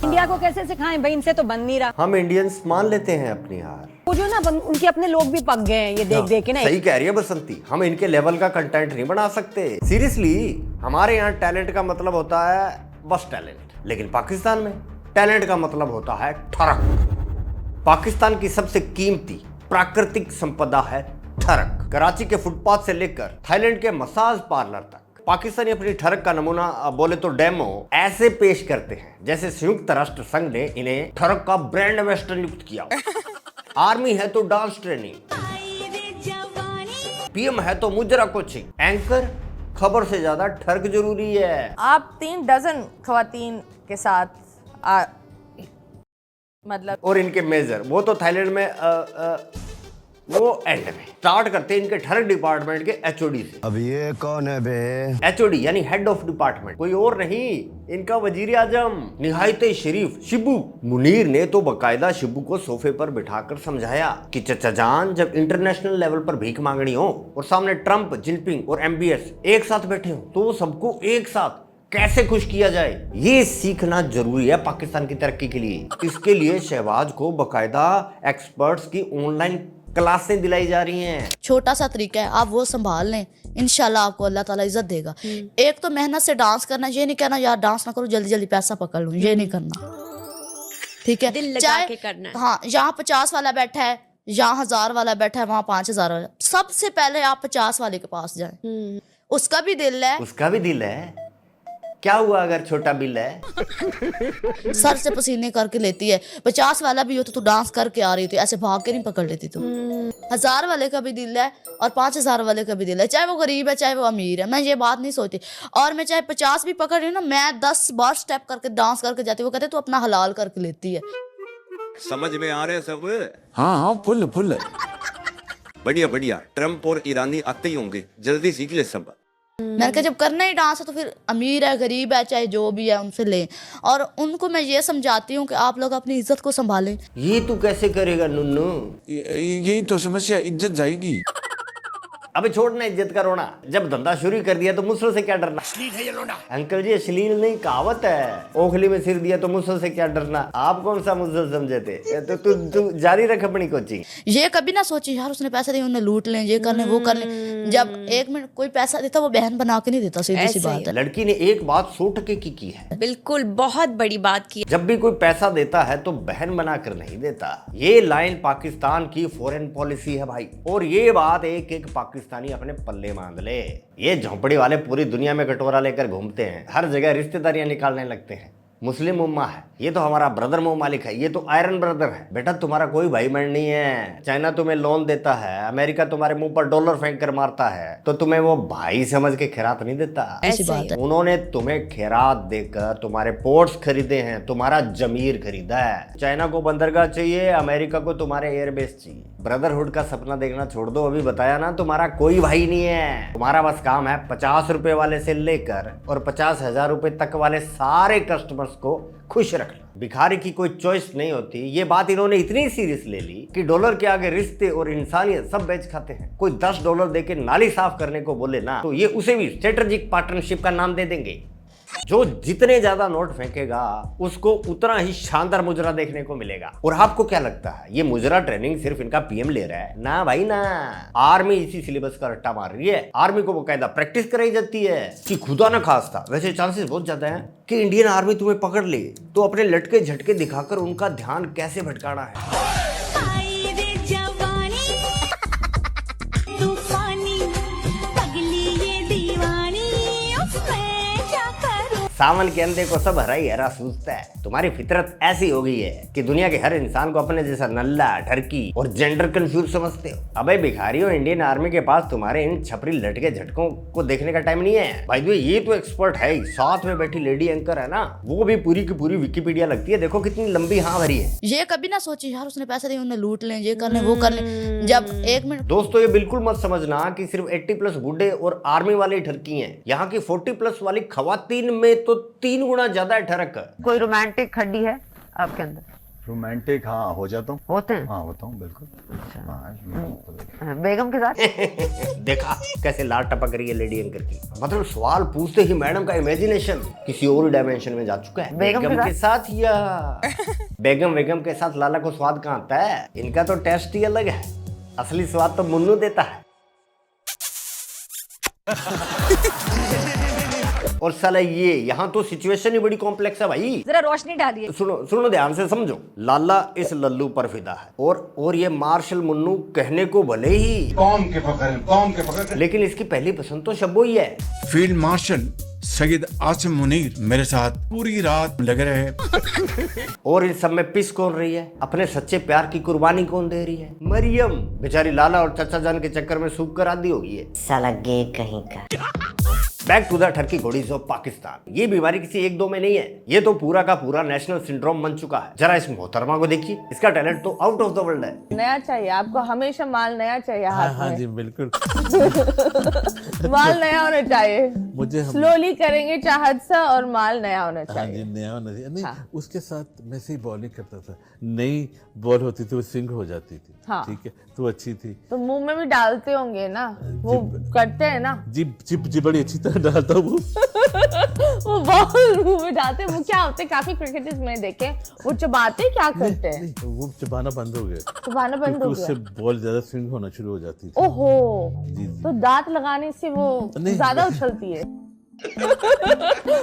India को कैसे सिखाएं भाई, इनसे तो बन नहीं रहा। हम इंडियंस मान लेते हैं अपनी हार। वो जो ना उनके अपने लोग भी पक गए हैं ये देख देख के ना। सही कह रही है बसंती, हम इनके लेवल का कंटेंट नहीं बना सकते। सीरियसली, हमारे यहाँ टैलेंट का मतलब होता है बस टैलेंट, लेकिन पाकिस्तान में टैलेंट का मतलब होता है ठरक। पाकिस्तान की सबसे कीमती प्राकृतिक संपदा है ठरक। कराची के फुटपाथ से लेकर थाईलैंड के मसाज पार्लर तक पाकिस्तानी अपनी ठरक का नमूना बोले तो डेमो ऐसे पेश करते हैं जैसे संयुक्त राष्ट्र संघ ने इन्हें ठरक का ब्रांड एम्बेसडर नियुक्त किया। आर्मी है तो डांस ट्रेनिंग, पीएम है तो मुजरा कोचिंग, एंकर खबर से ज्यादा ठरक जरूरी है। आप 3 डजन खवातीन के साथ मतलब, और इनके मेजर वो तो थाईलैंड में वो एंड में स्टार्ट करते हैं इनके ठरक डिपार्टमेंट के एचओडी से। अब ये कौन है बे? एचओडी यानी हेड ऑफ डिपार्टमेंट कोई और नहीं, इनका वजीर आजम निहायत शरीफ शिबू मुनीर ने तो बकायदा शिबू को सोफे पर बिठाकर समझाया कि चचा जान, जब इंटरनेशनल लेवल पर भीख मांगनी हो और सामने ट्रंप, जिनपिंग और एमबीएस एक साथ बैठे हो तो सबको एक साथ कैसे खुश किया जाए, ये सीखना जरूरी है पाकिस्तान की तरक्की के लिए। इसके लिए शहबाज को बकायदा एक्सपर्ट्स की ऑनलाइन क्लासें दिलाई जा रही हैं। छोटा सा तरीका है, आप वो संभाल लें, इंशाल्लाह आपको अल्लाह ताला इज्जत देगा। एक तो मेहनत से डांस करना, ये नहीं कहना यार डांस ना करो जल्दी जल्दी पैसा पकड़ लूं, ये नहीं करना, ठीक है। दिल लगा के करना है। हाँ, यहाँ 50 वाला बैठा है, यहाँ 1000 वाला बैठा है, वहाँ 5000 वाला, सबसे पहले आप 50 वाले के पास जाए। उसका भी दिल है, उसका भी दिल है, क्या हुआ अगर छोटा बिल है? सर से पसीने करके लेती है। 50 वाला भी हो तो तू डांस करके आ रही थी, ऐसे भाग के नहीं पकड़ लेती तू। 1000 वाले का भी दिल है और 5000 वाले का भी दिल है, चाहे वो गरीब है चाहे वो अमीर है, मैं ये बात नहीं सोचती। और मैं चाहे 50 भी पकड़ रही हूँ ना, मैं 10 बार स्टेप करके डांस करके जाती हूँ, वो कहते तू अपना हलाल करके लेती है। समझ में आ रहे हैं सब? हाँ हाँ, फुल फुल। बढ़िया बढ़िया, ट्रम्प और ईरानी आते ही होंगे, जल्दी सीख ले सब। मैंने कहा जब करना ही डांस है तो फिर अमीर है गरीब है चाहे जो भी है उनसे लें, और उनको मैं ये समझाती हूँ कि आप लोग अपनी इज्जत को संभालें। ये तू कैसे करेगा नुन्नू? यही तो समस्या, इज्जत जाएगी। अबे छोड़ना इज्जत का रोना, जब धंधा शुरू कर दिया तो मुझसे से क्या डरना? अश्लील है ये लोना। अंकल जी अश्लील नहीं, कहावत है, ओखली में सिर दिया तो मुझसे से क्या डरना। आप कौन सा मुझसे समझे थे? तो तू जारी रख अपनी कोचिंग। ये कभी ना सोची यार उसने पैसे दिए उन्हें लूट लें, ये कर लें वो कर लें। जब 1 मिनट कोई पैसा देता वो बहन बना के नहीं देता, सीधी सी बात है। लड़की ने एक बात 100 टके की है, बिल्कुल बहुत बड़ी बात की। जब भी कोई पैसा देता है तो बहन बनाकर नहीं देता। ये लाइन पाकिस्तान की फॉरेन पॉलिसी है भाई, और ये बात एक एक पाकिस्तानी अपने पल्ले बांध ले। ये झोंपड़ी वाले पूरी दुनिया में कटोरा लेकर घूमते हैं, हर जगह रिश्तेदारियां निकालने लगते हैं। मुस्लिम उम्मा है, ये तो हमारा ब्रदर मुमालिक है, ये तो आयरन ब्रदर है। बेटा तुम्हारा कोई भाई बहन नहीं है। चाइना तुम्हें लोन देता है, अमेरिका तुम्हारे मुंह पर डॉलर फेंक कर मारता है, तो तुम्हें वो भाई समझ के खैरात नहीं देता। ऐसी बात है। उन्होंने तुम्हें खैरात देकर तुम्हारे पोर्ट्स खरीदे हैं, तुम्हारा जमीर खरीदा है। चाइना को बंदरगाह चाहिए, अमेरिका को तुम्हारे एयरबेस चाहिए। ब्रदरहुड का सपना देखना छोड़ दो, अभी बताया ना तुम्हारा कोई भाई नहीं है। तुम्हारा बस काम है 50 रुपए वाले से लेकर और 50,000 रुपए तक वाले सारे कस्टमर्स को खुश रखना। भिखारी की कोई चॉइस नहीं होती। ये बात इन्होंने इतनी सीरियस ले ली कि डॉलर के आगे रिश्ते और इंसानियत सब बेच खाते हैं। कोई 10 डॉलर देके नाली साफ करने को बोले ना तो ये उसे भी स्ट्रेटेजिक पार्टनरशिप का नाम दे देंगे। जो जितने ज्यादा नोट फेंकेगा उसको उतना ही शानदार मुजरा देखने को मिलेगा। और आपको क्या लगता है ये मुजरा ट्रेनिंग सिर्फ इनका पीएम ले रहा है? ना भाई ना, आर्मी इसी सिलेबस का रट्टा मार रही है। आर्मी को बकायदा प्रैक्टिस कराई जाती है कि खुदा ना खास्ता, वैसे चांसेस बहुत ज्यादा हैं कि इंडियन आर्मी तुम्हें पकड़ ले तो अपने लटके झटके दिखाकर उनका ध्यान कैसे भटकाना है। सावन के अंधे को सब हरा ही हरा सूझता है। तुम्हारी फितरत ऐसी हो गई है कि दुनिया के हर इंसान को अपने जैसा नल्ला, ठरकी और जेंडर कंफ्यूज समझते हो। अबे भिखारियों, इंडियन आर्मी के पास तुम्हारे इन छपरी लटके झटकों को देखने का टाइम नहीं है। भाई ये तो एक्सपर्ट है ही, साथ में बैठी लेडी एंकर है ना, वो भी पूरी की पूरी विकिपीडिया लगती है। देखो कितनी लंबी हाँ भरी है। ये कभी ना सोची यार उसने पैसे दिए उन्हें लूट लें, ये कर लें वो कर लें। जब 1 मिनट दोस्तों, ये बिल्कुल मत समझना कि सिर्फ 80+ बूढ़े और आर्मी वाले ठरकी हैं। यहाँ की 40+ वाली खवातीन में तो 3 गुना ज्यादा है ठरक। कोई रोमांटिक हड्डी है आपके अंदर? रोमांटिक हाँ हो जाता हूँ। होते हैं? हाँ होता हूँ बिल्कुल। हाँ, बेगम के साथ देखा कैसे लार टपक रही है लेडी एंकर की। मतलब सवाल पूछते ही मैडम का इमेजिनेशन किसी और डायमेंशन में जा चुका है। बेगम के साथ या बेगम के साथ लाला को स्वाद कहाँ आता है? इनका तो टेस्ट ही अलग है, असली स्वाद तो मुन्नू देता है। और साला ये यहाँ तो सिचुएशन ही बड़ी कॉम्प्लेक्स है भाई। जरा रोशनी डालिए। सुनो ध्यान से समझो। लाला इस लल्लू पर फिदा है और ये मार्शल मुन्नू कहने को भले ही कौम के फकर, लेकिन इसकी पहली पसंद तो शब्बो ही है। फील्ड मार्शल सैयद आसिम मुनीर मेरे साथ पूरी रात लगे रहे। और इस सब में पिस कौन रही है? अपने सच्चे प्यार की कुर्बानी कौन दे रही है? मरियम बेचारी लाला और चचा जान के चक्कर में सूख कर आदी होगी है। साला गे कहीं का। बैक टू द टर्की घोड़ीज ऑफ पाकिस्तान। ये बीमारी किसी एक दो में नहीं है, ये तो पूरा का पूरा नेशनल सिंड्रोम बन चुका है। जरा इस मोहतरमा को देखिए, इसका टैलेंट तो आउट ऑफ द वर्ल्ड है। नया चाहिए आपको, हमेशा माल नया चाहिए हाथ में। हाँ जी बिल्कुल। माल नया होना चाहिए। मुझे स्लोली करेंगे चाहत सा और माल नया होना हाँ चाहिए। जी नया होना चाहिए। नहीं हाँ। उसके साथ मैं सही बॉलिंग करता था, नई बॉल होती थी वो स्विंग हो जाती थी। हाँ। ठीक है तो अच्छी थी। तो मुंह में भी डालते होंगे ना, वो करते हैं ना। जी बड़ी अच्छी तरह डालता हूँ। वो बॉल मुंह में डालते हैं। वो क्या होते हैं, काफी क्रिकेटर्स में देखे वो चबाते क्या करते हैं? नहीं, वो चबाना बंद हो गया। चबाना बंद हो उससे गया। बॉल ज्यादा स्विंग होना शुरू हो जाती थी। ओहो, जी। तो दांत लगाने से वो नहीं। ज्यादा उछलती है।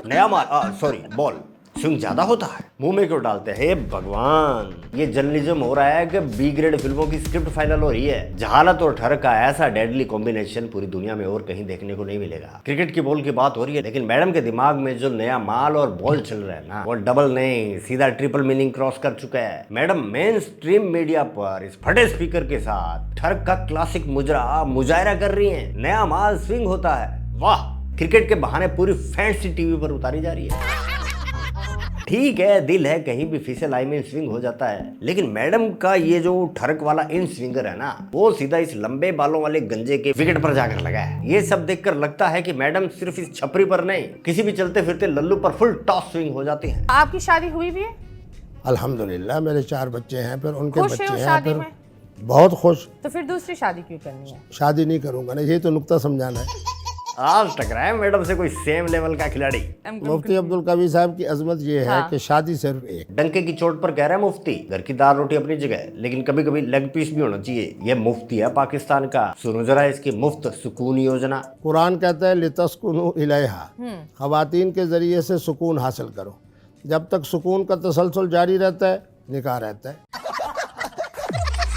नया माल सॉरी बॉल स्विंग ज्यादा होता है, मुंह में क्यों डालते हैं? हे भगवान, ये जर्नलिज्म हो रहा है कि बी ग्रेड फिल्मों की स्क्रिप्ट फाइनल हो रही है। जहालत और ठर का ऐसा डेडली कॉम्बिनेशन पूरी दुनिया में और कहीं देखने को नहीं मिलेगा। क्रिकेट की बॉल की बात हो रही है, लेकिन मैडम के दिमाग में जो नया माल और बॉल चल रहा है ना, वो डबल नहीं सीधा ट्रिपल मीनिंग क्रॉस कर चुका है। मैडम मेन स्ट्रीम मीडिया पर इस फटे स्पीकर के साथ ठर का क्लासिक मुजायरा कर रही है। नया माल स्विंग होता है, वाह। क्रिकेट के बहाने पूरी फैंसी टीवी पर उतारी जा रही है। ठीक है, दिल है कहीं भी फिसल आई में स्विंग हो जाता है, लेकिन मैडम का ये जो ठरक वाला इन स्विंगर है ना, वो सीधा इस लंबे बालों वाले गंजे के विकेट पर जाकर लगा है। ये सब देखकर लगता है कि मैडम सिर्फ इस छपरी पर नहीं, किसी भी चलते फिरते लल्लू पर फुल टॉस स्विंग हो जाती है। आपकी शादी हुई भी है? अल्हम्दुलिल्लाह मेरे 4 बच्चे हैं, फिर उनके खुश बच्चे है उस हैं, शादी फिर में? बहुत खुश। तो फिर दूसरी शादी क्यों करनी है? शादी नहीं करूंगा ना, ये तो नुक्ता समझाना है। आज टकराए मैडम से कोई सेम लेवल का खिलाड़ी। मुफ्ती अब्दुल कबीर साहब की अजमत ये है कि शादी सिर्फ एक। डंके की चोट पर कह रहा है मुफ्ती, घर की दाल रोटी अपनी जगह है, लेकिन कभी कभी लेग पीस भी होना चाहिए। ये मुफ्ती है पाकिस्तान का। सुनो जरा इसकी मुफ्त सुकून योजना। कुरान कहता है लितस्कुनु इलैहा, खवातीन के जरिए से सुकून हासिल करो। जब तक सुकून का तसलसल जारी रहता है, निकाह रहता है।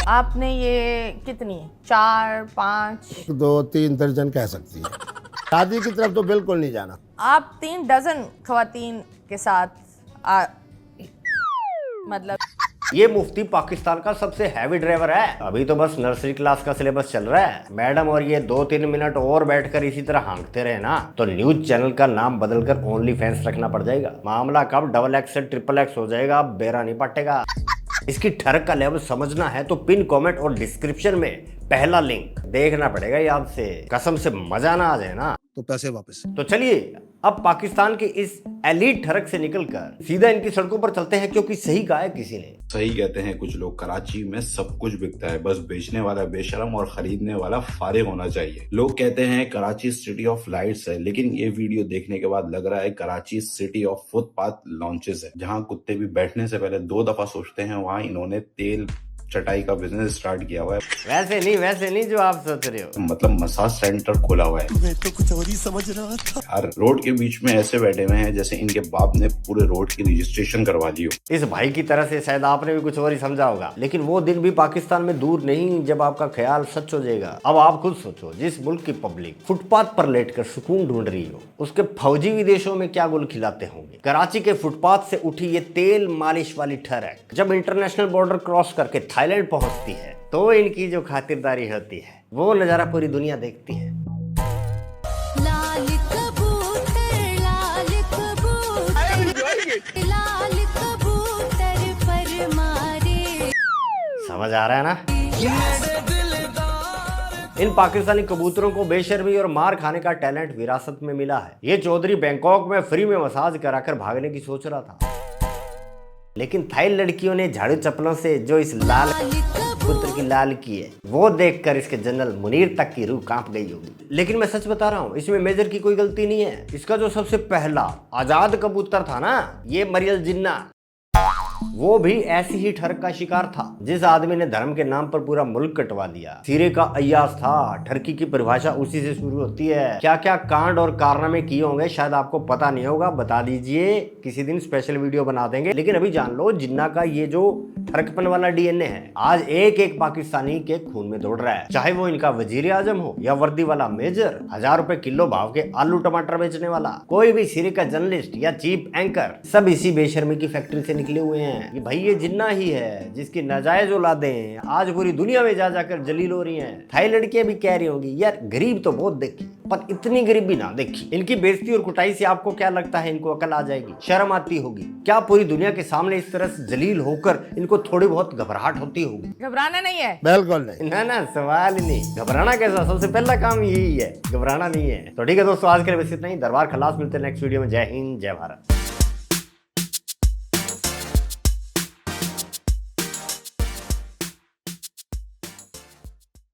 आपने ये कितनी 4, 5 2, 3 दर्जन कह सकती है। शादी की तरफ तो बिल्कुल नहीं जाना। आप 3 डजन खवातीन के साथ मतलब ये मुफ्ती पाकिस्तान का सबसे हैवी ड्राइवर है। अभी तो बस नर्सरी क्लास का सिलेबस चल रहा है। मैडम और ये 2-3 मिनट और बैठकर इसी तरह हाँकते रहे ना, तो न्यूज चैनल का नाम बदलकर ओनली फैंस रखना पड़ जाएगा। मामला कब XX से XXX हो जाएगा, बेरा नहीं पटेगा। इसकी ठरक का लेवल समझना है तो पिन कमेंट और डिस्क्रिप्शन में पहला लिंक देखना पड़ेगा। ये आपसे कसम से मजा ना आ जाए ना तो पैसे वापस। तो चलिए अब पाकिस्तान के इस एलीट ठरक से निकलकर सीधा इनकी सड़कों पर चलते हैं, क्योंकि सही कहा है किसी ने। सही कहते हैं कुछ लोग, कराची में सब कुछ बिकता है, बस बेचने वाला बेशरम और खरीदने वाला फारिग होना चाहिए। लोग कहते हैं कराची सिटी ऑफ लाइट्स है, लेकिन ये वीडियो देखने के बाद लग रहा है Karachi city of footpath launches है, जहाँ कुत्ते भी बैठने से पहले 2 दफा सोचते हैं। वहाँ इन्होंने तेल चटाई का बिजनेस स्टार्ट किया हुआ है। वैसे नहीं जो आप सोच रहे हो। मतलब मसाज सेंटर खोला हुआ है। मैं तो कुछ और ही समझ रहा था। यार रोड के बीच में ऐसे बैठे हुए हैं जैसे इनके बाप ने पूरे रोड की रजिस्ट्रेशन करवा ली हो। इस भाई की तरह से शायद आपने भी कुछ और ही समझा होगा, लेकिन वो दिन भी पाकिस्तान में दूर नहीं जब आपका ख्याल सच हो जाएगा। अब आप खुद सोचो, जिस मुल्क की पब्लिक फुटपाथ पर लेटकर सुकून ढूंढ रही हो, उसके फौजी विदेशों में क्या गुल खिलाते होंगे। कराची के फुटपाथ से उठी ये तेल मालिश वाली ठरक जब इंटरनेशनल बॉर्डर क्रॉस करके थाईलैंड पहुंचती है, तो इनकी जो खातिरदारी होती है वो नजारा पूरी दुनिया देखती है। लाल कबूतर, लाल कबूतर, लाल कबूतर पर मारे। समझ आ रहा है ना? इन पाकिस्तानी कबूतरों को बेशर्मी और मार खाने का टैलेंट विरासत में मिला है। ये चौधरी बैंकॉक में फ्री में मसाज कराकर भागने की सोच रहा था, लेकिन थाई लड़कियों ने झाड़ू चप्पलों से जो इस लाल पुत्र की लाल की है, वो देखकर इसके जनरल मुनीर तक की रूह कांप गई होगी। लेकिन मैं सच बता रहा हूँ, इसमें मेजर की कोई गलती नहीं है। इसका जो सबसे पहला आजाद कबूतर था ना, ये मरियल जिन्ना, वो भी ऐसी ही ठरक का शिकार था। जिस आदमी ने धर्म के नाम पर पूरा मुल्क कटवा दिया, सिरे का अय्यास था। ठरकी की परिभाषा उसी से शुरू होती है। क्या क्या कांड और कारनामे किए होंगे शायद आपको पता नहीं होगा, बता दीजिए, किसी दिन स्पेशल वीडियो बना देंगे। लेकिन अभी जान लो, जिन्ना का ये जो ठरकपन वाला डीएनए है आज एक एक पाकिस्तानी के खून में दौड़ रहा है। चाहे वो इनका वजीर आजम हो या वर्दी वाला मेजर, 1000 रुपए किलो भाव के आलू टमाटर बेचने वाला, कोई भी सिरे का जर्नलिस्ट या चीफ एंकर, सब इसी बेशर्मी की फैक्ट्री से निकले हुए हैं। कि भाई ये जिन्ना ही है जिसकी नाजायज औलादें आज पूरी दुनिया में जा जाकर जलील हो रही हैं। थाई लड़कियां भी कह रही होंगी, यार गरीब तो बहुत देखी, पर इतनी गरीबी ना देखी। इनकी बेइज्जती और कुटाई से आपको क्या लगता है इनको अकल आ जाएगी, शर्म आती होगी क्या? पूरी दुनिया के सामने इस तरह से जलील होकर इनको थोड़ी बहुत घबराहट होती होगी? घबराना नहीं है, बिल्कुल नहीं। ना ना, सवाल ही नहीं। घबराना कैसा, सबसे पहला काम यही है, घबराना नहीं है। तो ठीक है दोस्तों, आज के लिए बस इतना ही। दरबार खलास, मिलते हैं नेक्स्ट वीडियो में। जय हिंद, जय भारत।